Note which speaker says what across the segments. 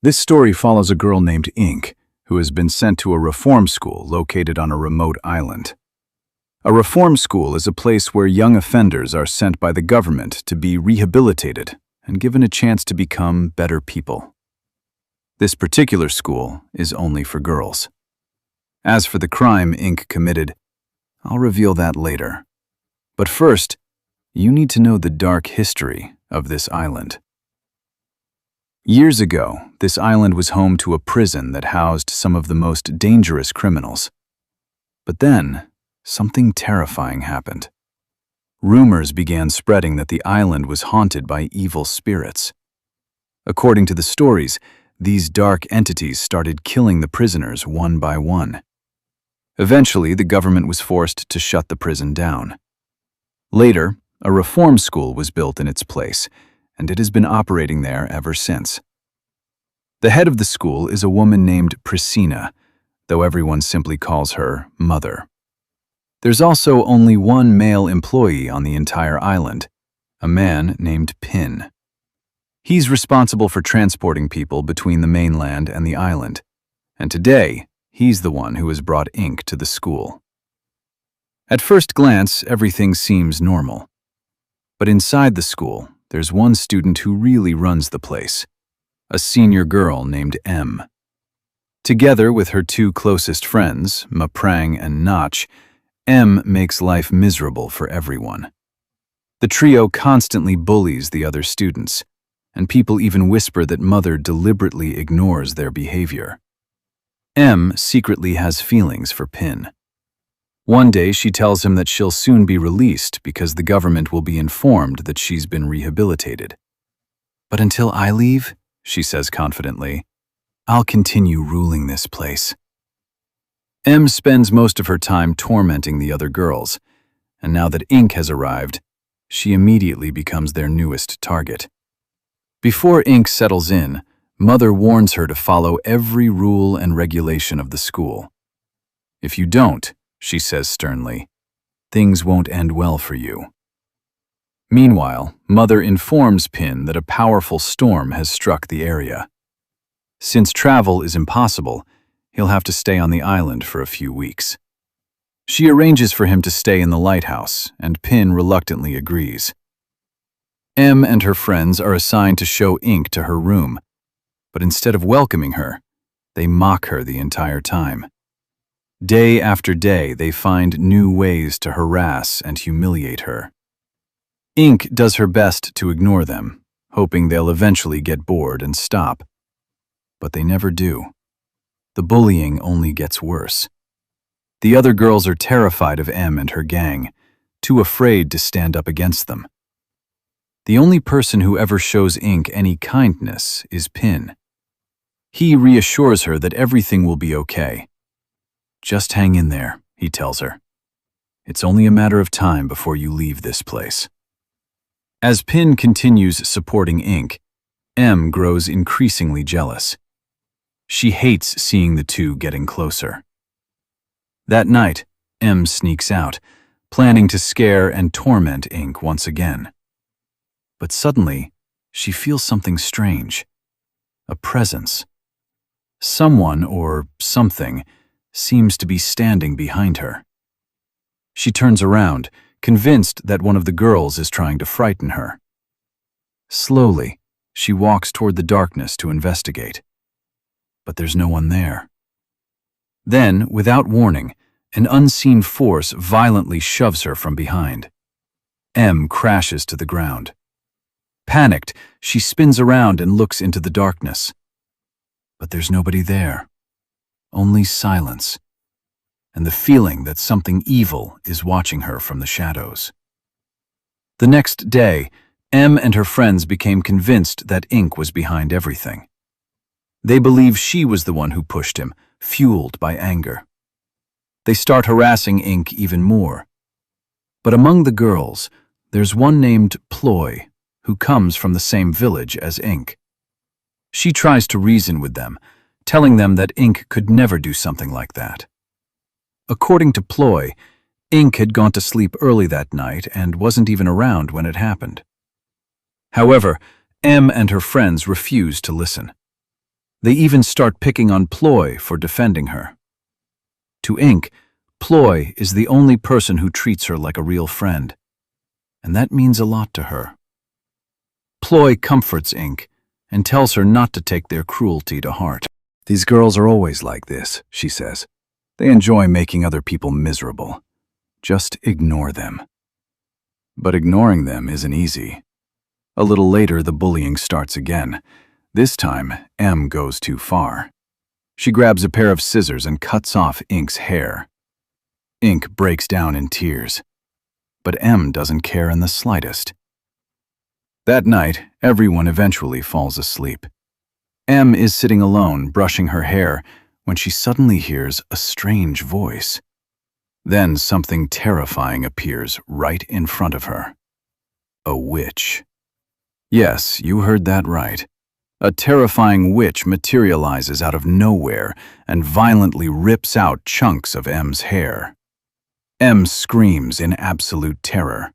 Speaker 1: This story follows a girl named Ink, who has been sent to a reform school located on a remote island. A reform school is a place where young offenders are sent by the government to be rehabilitated and given a chance to become better people. This particular school is only for girls. As for the crime Ink committed, I'll reveal that later. But first, you need to know the dark history of this island. Years ago, this island was home to a prison that housed some of the most dangerous criminals. But then, something terrifying happened. Rumors began spreading that the island was haunted by evil spirits. According to the stories, these dark entities started killing the prisoners one by one. Eventually, the government was forced to shut the prison down. Later, a reform school was built in its place, and it has been operating there ever since. The head of the school is a woman named Priscina, though everyone simply calls her Mother. There's also only one male employee on the entire island, a man named Pin. He's responsible for transporting people between the mainland and the island, and today, he's the one who has brought Ink to the school. At first glance, everything seems normal. But inside the school, there's one student who really runs the place, a senior girl named M. Together with her two closest friends, Maprang and Notch, M makes life miserable for everyone. The trio constantly bullies the other students, and people even whisper that Mother deliberately ignores their behavior. M secretly has feelings for Pin. One day she tells him that she'll soon be released because the government will be informed that she's been rehabilitated. "But until I leave," she says confidently, "I'll continue ruling this place." M spends most of her time tormenting the other girls, and now that Ink has arrived, she immediately becomes their newest target. Before Ink settles in, Mother warns her to follow every rule and regulation of the school. "If you don't," she says sternly, "things won't end well for you." Meanwhile, Mother informs Pin that a powerful storm has struck the area. Since travel is impossible, he'll have to stay on the island for a few weeks. She arranges for him to stay in the lighthouse, and Pin reluctantly agrees. M and her friends are assigned to show Ink to her room, but instead of welcoming her, they mock her the entire time. Day after day, they find new ways to harass and humiliate her. Ink does her best to ignore them, hoping they'll eventually get bored and stop. But they never do. The bullying only gets worse. The other girls are terrified of M and her gang, too afraid to stand up against them. The only person who ever shows Ink any kindness is Pin. He reassures her that everything will be okay. "Just hang in there," he tells her. "It's only a matter of time before you leave this place." As Pin continues supporting Ink, M grows increasingly jealous. She hates seeing the two getting closer. That night, M sneaks out, planning to scare and torment Ink once again. But suddenly, she feels something strange. A presence. Someone or something seems to be standing behind her. She turns around, convinced that one of the girls is trying to frighten her. Slowly, she walks toward the darkness to investigate. But there's no one there. Then, without warning, an unseen force violently shoves her from behind. M crashes to the ground. Panicked, she spins around and looks into the darkness. But there's nobody there. Only silence, and the feeling that something evil is watching her from the shadows. The next day, M and her friends became convinced that Ink was behind everything. They believe she was the one who pushed him, fueled by anger. They start harassing Ink even more. But among the girls, there's one named Ploy, who comes from the same village as Ink. She tries to reason with them, telling them that Ink could never do something like that. According to Ploy, Ink had gone to sleep early that night and wasn't even around when it happened. However, M and her friends refused to listen. They even start picking on Ploy for defending her. To Ink, Ploy is the only person who treats her like a real friend, and that means a lot to her. Ploy comforts Ink and tells her not to take their cruelty to heart. "These girls are always like this," she says. "They enjoy making other people miserable. Just ignore them." But ignoring them isn't easy. A little later, the bullying starts again. This time, M goes too far. She grabs a pair of scissors and cuts off Ink's hair. Ink breaks down in tears, but M doesn't care in the slightest. That night, everyone eventually falls asleep. M is sitting alone, brushing her hair, when she suddenly hears a strange voice. Then something terrifying appears right in front of her. A witch. Yes, you heard that right. A terrifying witch materializes out of nowhere and violently rips out chunks of M's hair. M screams in absolute terror.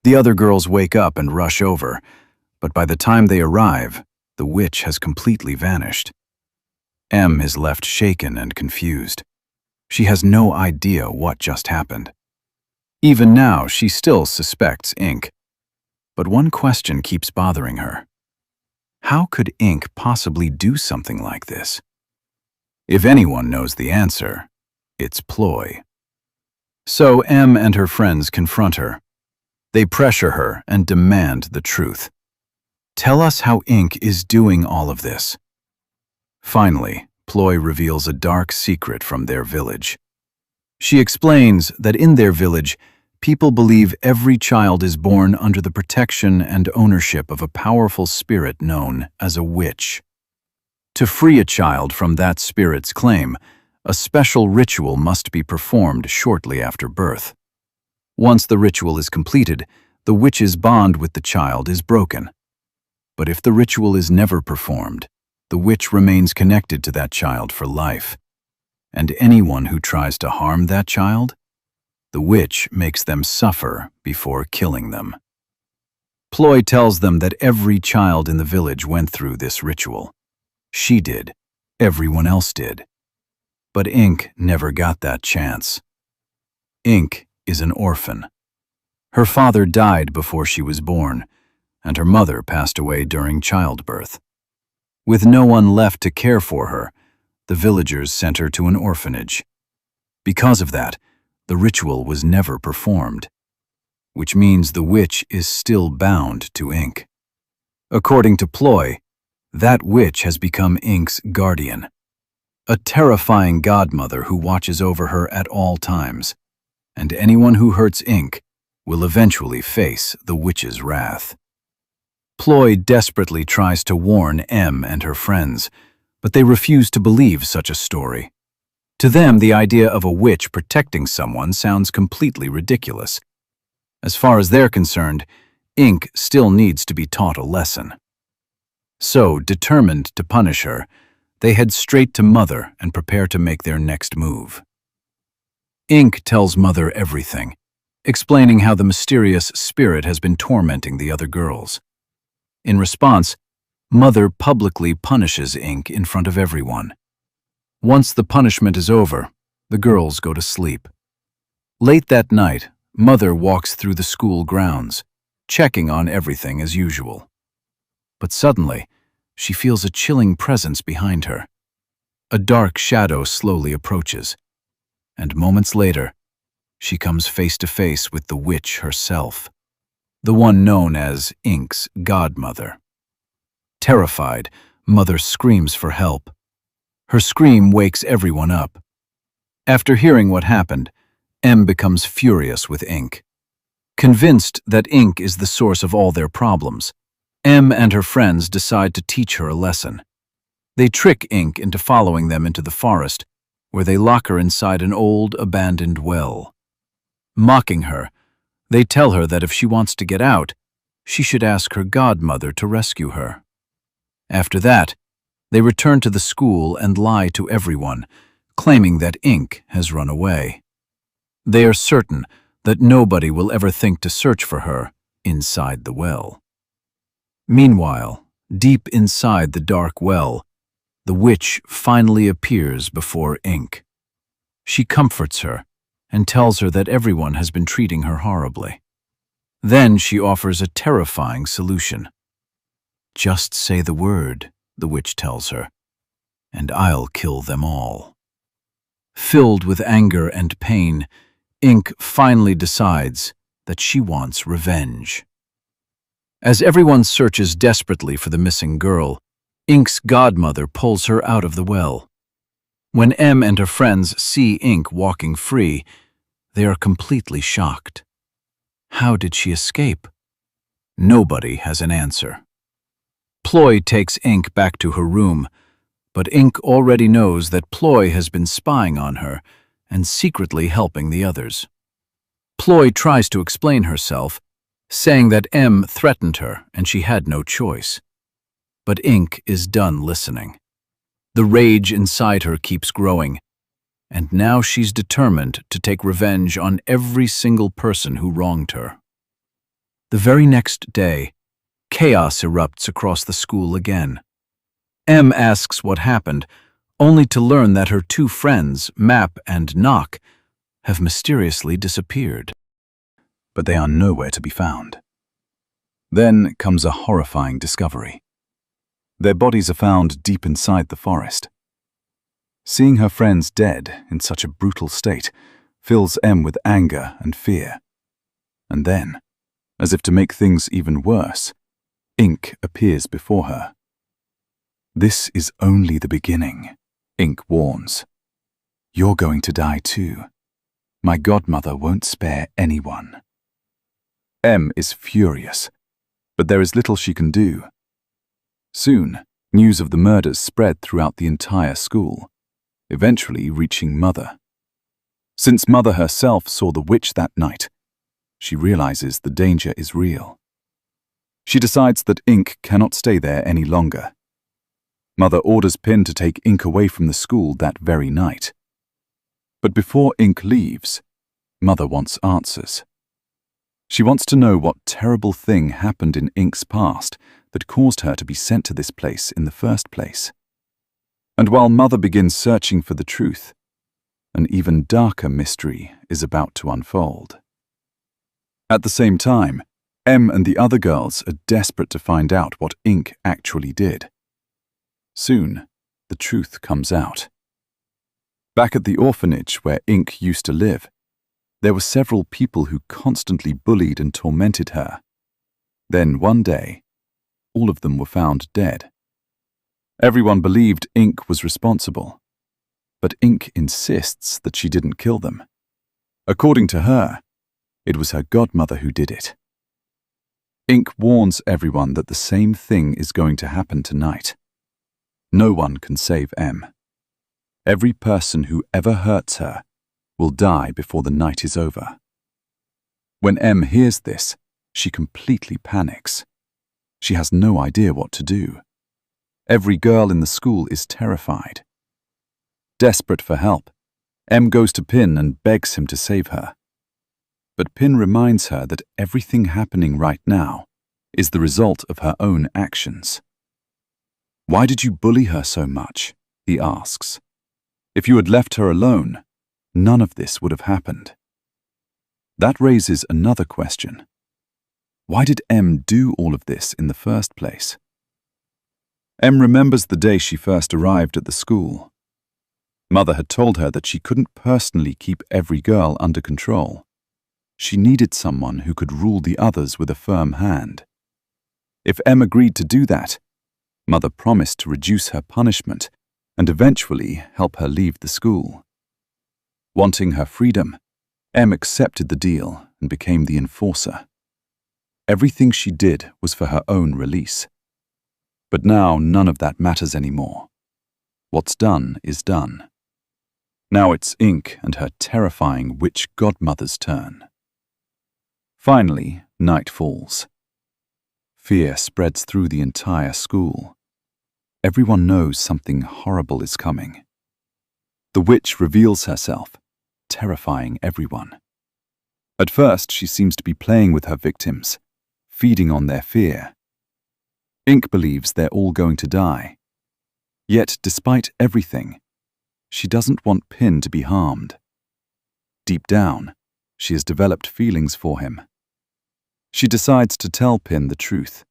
Speaker 1: The other girls wake up and rush over, but by the time they arrive, the witch has completely vanished. M is left shaken and confused. She has no idea what just happened. Even now, she still suspects Ink. But one question keeps bothering her. How could Ink possibly do something like this? If anyone knows the answer, it's Ploy. So M and her friends confront her. They pressure her and demand the truth. Tell us how Ink is doing all of this. Finally, Ploy reveals a dark secret from their village. She explains that in their village, people believe every child is born under the protection and ownership of a powerful spirit known as a witch. To free a child from that spirit's claim, a special ritual must be performed shortly after birth. Once the ritual is completed, the witch's bond with the child is broken. But if the ritual is never performed, the witch remains connected to that child for life. And anyone who tries to harm that child, the witch makes them suffer before killing them. Ploy tells them that every child in the village went through this ritual. She did. Everyone else did. But Ink never got that chance. Ink is an orphan. Her father died before she was born, and her mother passed away during childbirth. With no one left to care for her, the villagers sent her to an orphanage. Because of that, the ritual was never performed, which means the witch is still bound to Ink. According to Ploy, that witch has become Ink's guardian, a terrifying godmother who watches over her at all times, and anyone who hurts Ink will eventually face the witch's wrath. Ploy desperately tries to warn M and her friends, but they refuse to believe such a story. To them, the idea of a witch protecting someone sounds completely ridiculous. As far as they're concerned, Ink still needs to be taught a lesson. So, determined to punish her, they head straight to Mother and prepare to make their next move. Ink tells Mother everything, explaining how the mysterious spirit has been tormenting the other girls. In response, Mother publicly punishes Ink in front of everyone. Once the punishment is over, the girls go to sleep. Late that night, Mother walks through the school grounds, checking on everything as usual. But suddenly, she feels a chilling presence behind her. A dark shadow slowly approaches, and moments later, she comes face to face with the witch herself, the one known as Ink's godmother. Terrified, Mother screams for help. Her scream wakes everyone up. After hearing what happened, M becomes furious with Ink. Convinced that Ink is the source of all their problems, M and her friends decide to teach her a lesson. They trick Ink into following them into the forest, where they lock her inside an old, abandoned well. Mocking her, they tell her that if she wants to get out, she should ask her godmother to rescue her. After that, they return to the school and lie to everyone, claiming that Ink has run away. They are certain that nobody will ever think to search for her inside the well. Meanwhile, deep inside the dark well, the witch finally appears before Ink. She comforts her and tells her that everyone has been treating her horribly. Then she offers a terrifying solution. "Just say the word," the witch tells her, "and I'll kill them all." Filled with anger and pain, Ink finally decides that she wants revenge. As everyone searches desperately for the missing girl, Ink's godmother pulls her out of the well. When Em and her friends see Ink walking free, they are completely shocked. How did she escape? Nobody has an answer. Ploy takes Ink back to her room, but Ink already knows that Ploy has been spying on her and secretly helping the others. Ploy tries to explain herself, saying that Em threatened her and she had no choice. But Ink is done listening. The rage inside her keeps growing, and now she's determined to take revenge on every single person who wronged her. The very next day, chaos erupts across the school again. Em asks what happened, only to learn that her two friends, Map and Knock, have mysteriously disappeared. But they are nowhere to be found. Then comes a horrifying discovery. Their bodies are found deep inside the forest. Seeing her friends dead in such a brutal state fills Em with anger and fear. And then, as if to make things even worse, Ink appears before her. "This is only the beginning," Ink warns. "You're going to die too. My godmother won't spare anyone." Em is furious, but there is little she can do. Soon, news of the murders spread throughout the entire school, eventually reaching Mother. Since Mother herself saw the witch that night, she realizes the danger is real. She decides that Ink cannot stay there any longer. Mother orders Pin to take Ink away from the school that very night. But before Ink leaves, Mother wants answers. She wants to know what terrible thing happened in Ink's past that caused her to be sent to this place in the first place. And while Mother begins searching for the truth, an even darker mystery is about to unfold. At the same time, Em and the other girls are desperate to find out what Ink actually did. Soon, the truth comes out. Back at the orphanage where Ink used to live, there were several people who constantly bullied and tormented her. Then one day, all of them were found dead. Everyone believed Ink was responsible, but Ink insists that she didn't kill them. According to her, it was her godmother who did it. Ink warns everyone that the same thing is going to happen tonight. No one can save Em. Every person who ever hurts her will die before the night is over. When Em hears this, she completely panics. She has no idea what to do. Every girl in the school is terrified. Desperate for help, Em goes to Pin and begs him to save her. But Pin reminds her that everything happening right now is the result of her own actions. "Why did you bully her so much?" he asks. "If you had left her alone, none of this would have happened." That raises another question. Why did Em do all of this in the first place? Em remembers the day she first arrived at the school. Mother had told her that she couldn't personally keep every girl under control. She needed someone who could rule the others with a firm hand. If Em agreed to do that, Mother promised to reduce her punishment and eventually help her leave the school. Wanting her freedom, Em accepted the deal and became the enforcer. Everything she did was for her own release. But now none of that matters anymore. What's done is done. Now it's Ink and her terrifying witch godmother's turn. Finally, night falls. Fear spreads through the entire school. Everyone knows something horrible is coming. The witch reveals herself, terrifying everyone. At first, she seems to be playing with her victims, feeding on their fear. Ink believes they're all going to die. Yet, despite everything, she doesn't want Pin to be harmed. Deep down, she has developed feelings for him. She decides to tell Pin the truth.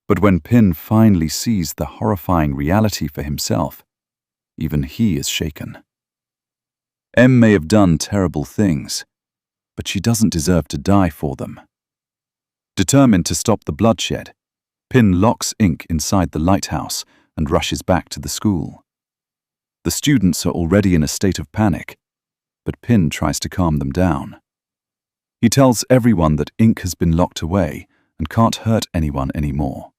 Speaker 1: But when Pin finally sees the horrifying reality for himself, even he is shaken. Em may have done terrible things, but she doesn't deserve to die for them. Determined to stop the bloodshed, Pin locks Ink inside the lighthouse and rushes back to the school. The students are already in a state of panic, but Pin tries to calm them down. He tells everyone that Ink has been locked away and can't hurt anyone anymore.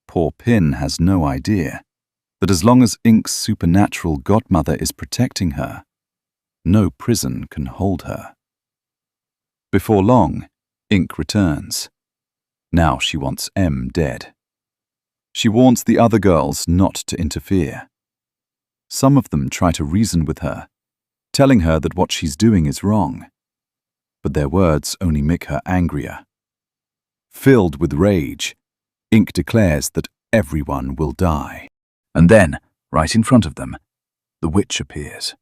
Speaker 1: Poor Pin has no idea that as long as Ink's supernatural godmother is protecting her, no prison can hold her. Before long, Ink returns. Now she wants Em dead. She warns the other girls not to interfere. Some of them try to reason with her, telling her that what she's doing is wrong. But their words only make her angrier. Filled with rage, Ink declares that everyone will die. And then, right in front of them, the witch appears.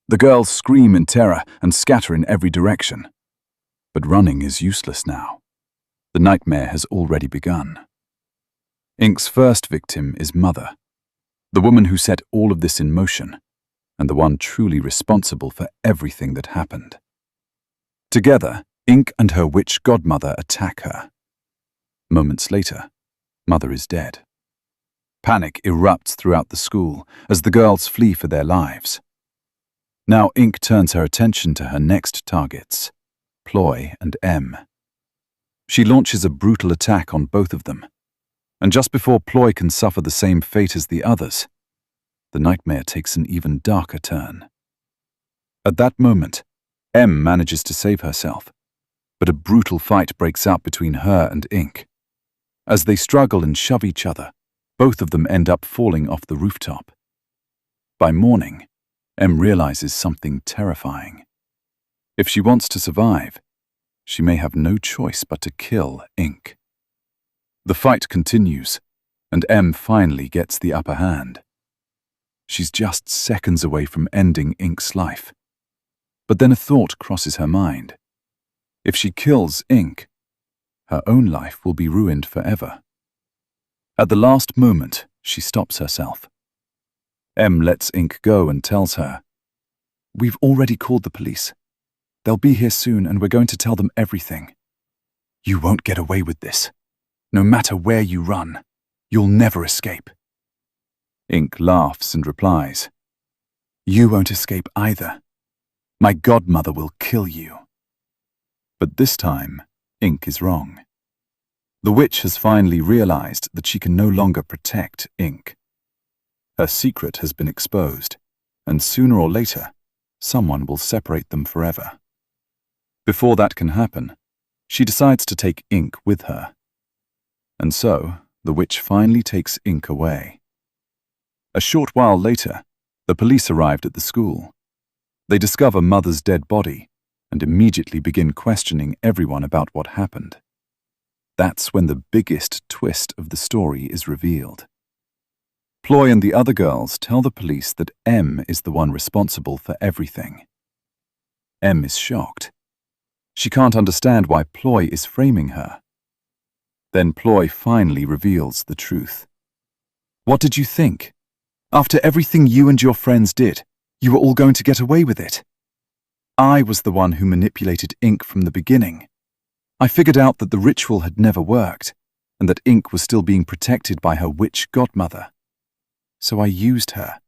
Speaker 1: The girls scream in terror and scatter in every direction. But running is useless now. The nightmare has already begun. Ink's first victim is Mother, the woman who set all of this in motion, and the one truly responsible for everything that happened. Together, Ink and her witch godmother attack her. Moments later, Mother is dead. Panic erupts throughout the school as the girls flee for their lives. Now Ink turns her attention to her next targets, Ploy and Em. She launches a brutal attack on both of them, and just before Ploy can suffer the same fate as the others, the nightmare takes an even darker turn. At that moment, Em manages to save herself, but a brutal fight breaks out between her and Ink. As they struggle and shove each other, both of them end up falling off the rooftop. By morning, Em realizes something terrifying. If she wants to survive, she may have no choice but to kill Ink. The fight continues, and Em finally gets the upper hand. She's just seconds away from ending Ink's life. But then a thought crosses her mind. If she kills Ink, her own life will be ruined forever. At the last moment, she stops herself. Em lets Ink go and tells her, "We've already called the police. They'll be here soon and we're going to tell them everything. You won't get away with this. No matter where you run, you'll never escape." Ink laughs and replies, "You won't escape either. My godmother will kill you." But this time, Ink is wrong. The witch has finally realized that she can no longer protect Ink. Her secret has been exposed, and sooner or later, someone will separate them forever. Before that can happen, she decides to take Ink with her. And so, the witch finally takes Ink away. A short while later, the police arrived at the school. They discover Mother's dead body and immediately begin questioning everyone about what happened. That's when the biggest twist of the story is revealed. Ploy and the other girls tell the police that Em is the one responsible for everything. Em is shocked. She can't understand why Ploy is framing her. Then Ploy finally reveals the truth. "What did you think? After everything you and your friends did, you were all going to get away with it. I was the one who manipulated Ink from the beginning. I figured out that the ritual had never worked, and that Ink was still being protected by her witch godmother. So I used her,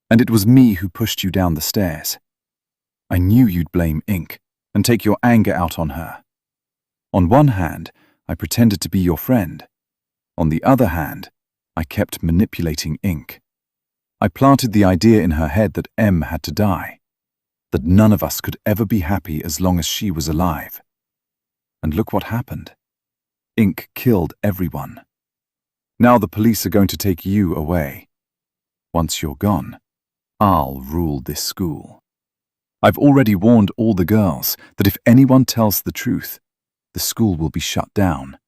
Speaker 1: and it was me who pushed you down the stairs. I knew you'd blame Ink and take your anger out on her. On one hand, I pretended to be your friend. On the other hand, I kept manipulating Ink. I planted the idea in her head that Em had to die, that none of us could ever be happy as long as she was alive. And look what happened. Ink killed everyone. Now the police are going to take you away. Once you're gone, I'll rule this school. I've already warned all the girls that if anyone tells the truth, the school will be shut down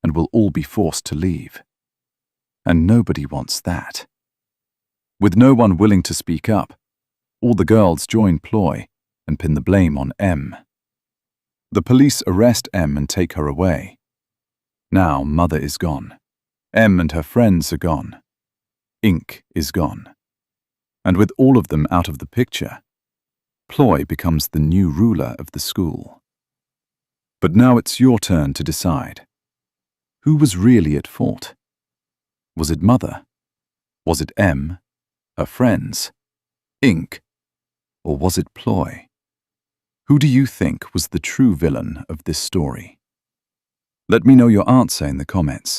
Speaker 1: and we'll all be forced to leave. And nobody wants that. With no one willing to speak up, all the girls join Ploy and pin the blame on M. The police arrest M and take her away. Now Mother is gone. M and her friends are gone. Ink is gone. And with all of them out of the picture, Ploy becomes the new ruler of the school. But now it's your turn to decide. Who was really at fault? Was it Mother? Was it M, her friends, Ink, or was it Ploy? Who do you think was the true villain of this story? Let me know your answer in the comments.